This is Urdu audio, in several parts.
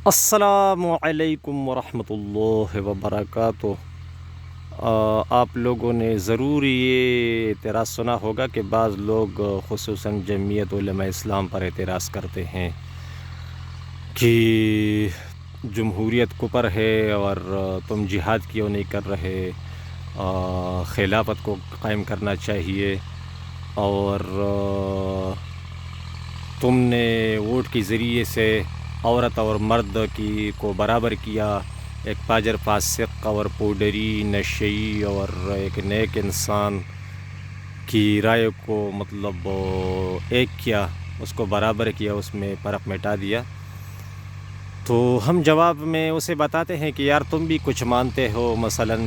السلام علیکم ورحمۃ اللہ وبرکاتہ۔ آپ لوگوں نے ضرور یہ اعتراض سنا ہوگا کہ بعض لوگ خصوصاً جمعیت علماء اسلام پر اعتراض کرتے ہیں کہ جمہوریت کفر ہے اور تم جہاد کیوں نہیں کر رہے، خلافت کو قائم کرنا چاہیے، اور تم نے ووٹ کے ذریعے سے عورت اور مرد کو برابر کیا، ایک پاجر فاسق اور پوڈری نشئی اور ایک نیک انسان کی رائے کو ایک کیا، اس کو برابر کیا، اس میں فرق مٹا دیا۔ تو ہم جواب میں اسے بتاتے ہیں کہ یار تم بھی کچھ مانتے ہو، مثلاً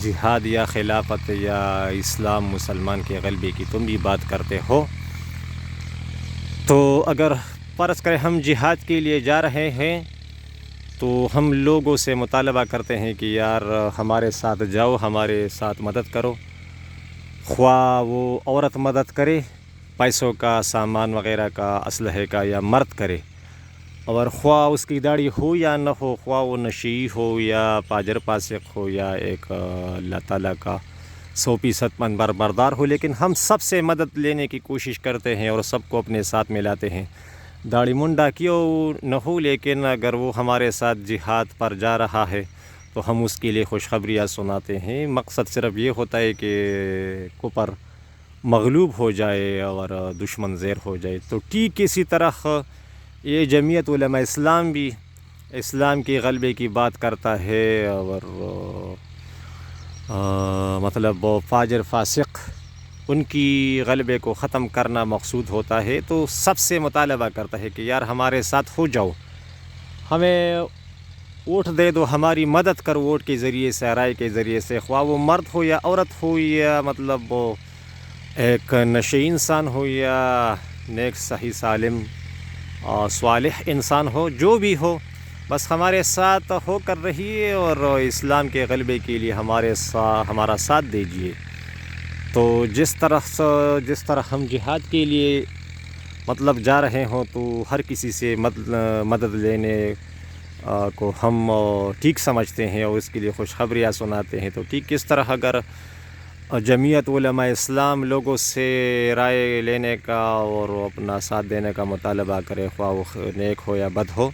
جہاد یا خلافت یا اسلام مسلمان کے غلبے کی تم بھی بات کرتے ہو، تو اگر فرض کریں ہم جہاد کے لیے جا رہے ہیں تو ہم لوگوں سے مطالبہ کرتے ہیں کہ یار ہمارے ساتھ جاؤ، ہمارے ساتھ مدد کرو، خواہ وہ عورت مدد کرے پیسوں کا، سامان وغیرہ کا، اسلحے کا، یا مرد کرے، اور خواہ اس کی داڑھی ہو یا نہ ہو، خواہ وہ نشئی ہو یا پاجر فاسق ہو یا ایک اللہ تعالیٰ کا 100% بردار ہو، لیکن ہم سب سے مدد لینے کی کوشش کرتے ہیں اور سب کو اپنے ساتھ ملاتے ہیں۔ داڑھی منڈا کیوں نہ ہو، لیکن اگر وہ ہمارے ساتھ جہاد پر جا رہا ہے تو ہم اس کے لیے خوشخبریاں سناتے ہیں۔ مقصد صرف یہ ہوتا ہے کہ کفر مغلوب ہو جائے اور دشمن زیر ہو جائے۔ تو ٹھیک اسی طرح یہ جمعیت علماء اسلام بھی اسلام کے غلبے کی بات کرتا ہے، اور فاجر فاسق ان کی غلبے کو ختم کرنا مقصود ہوتا ہے، تو سب سے مطالبہ کرتا ہے کہ یار ہمارے ساتھ ہو جاؤ، ہمیں ووٹ دے دو، ہماری مدد کرو ووٹ کے ذریعے سے، رائے کے ذریعے سے، خواہ وہ مرد ہو یا عورت ہو، یا ایک نشئی انسان ہو یا نیک صحیح سالم صالح انسان ہو، جو بھی ہو، بس ہمارے ساتھ ہو کر رہیے اور اسلام کے غلبے کے لیے ہمارا ساتھ دیجیے۔ تو جس طرح ہم جہاد کے لیے جا رہے ہوں، تو ہر کسی سے مدد لینے کو ہم ٹھیک سمجھتے ہیں اور اس کے لیے خوشخبریاں سناتے ہیں۔ تو ٹھیک کس طرح اگر جمعیت علماء اسلام لوگوں سے رائے لینے کا اور اپنا ساتھ دینے کا مطالبہ کرے، خواہ وہ نیک ہو یا بد ہو،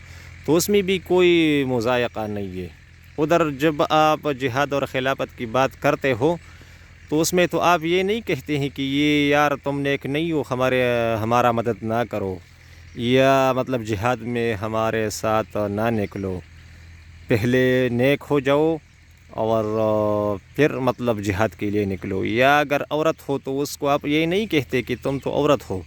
تو اس میں بھی کوئی مضائقہ نہیں ہے۔ ادھر جب آپ جہاد اور خلافت کی بات کرتے ہو تو اس میں تو آپ یہ نہیں کہتے ہیں کہ یہ یار تم نیک نہیں ہو، ہمارا مدد نہ کرو، یا جہاد میں ہمارے ساتھ نہ نکلو، پہلے نیک ہو جاؤ اور پھر جہاد کے لیے نکلو۔ یا اگر عورت ہو تو اس کو آپ یہ نہیں کہتے کہ تم تو عورت ہو،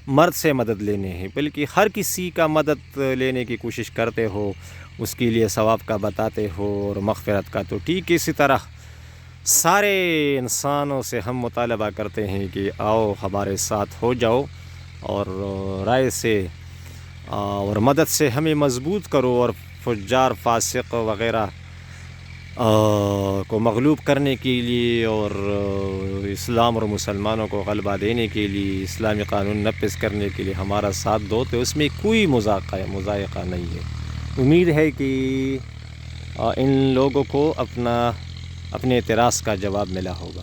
مرد سے مدد لینے ہیں، بلکہ ہر کسی کا مدد لینے کی کوشش کرتے ہو، اس کے لیے ثواب کا بتاتے ہو اور مغفرت کا۔ تو ٹھیک اسی طرح سارے انسانوں سے ہم مطالبہ کرتے ہیں کہ آؤ ہمارے ساتھ ہو جاؤ، اور رائے سے اور مدد سے ہمیں مضبوط کرو، اور فجار فاسق وغیرہ کو مغلوب کرنے کے لیے اور اسلام اور مسلمانوں کو غلبہ دینے کے لیے، اسلامی قانون نافذ کرنے کے لیے ہمارا ساتھ دو۔ تو اس میں کوئی مضائقہ نہیں ہے۔ امید ہے کہ ان لوگوں کو اپنے اعتراض کا جواب ملا ہوگا۔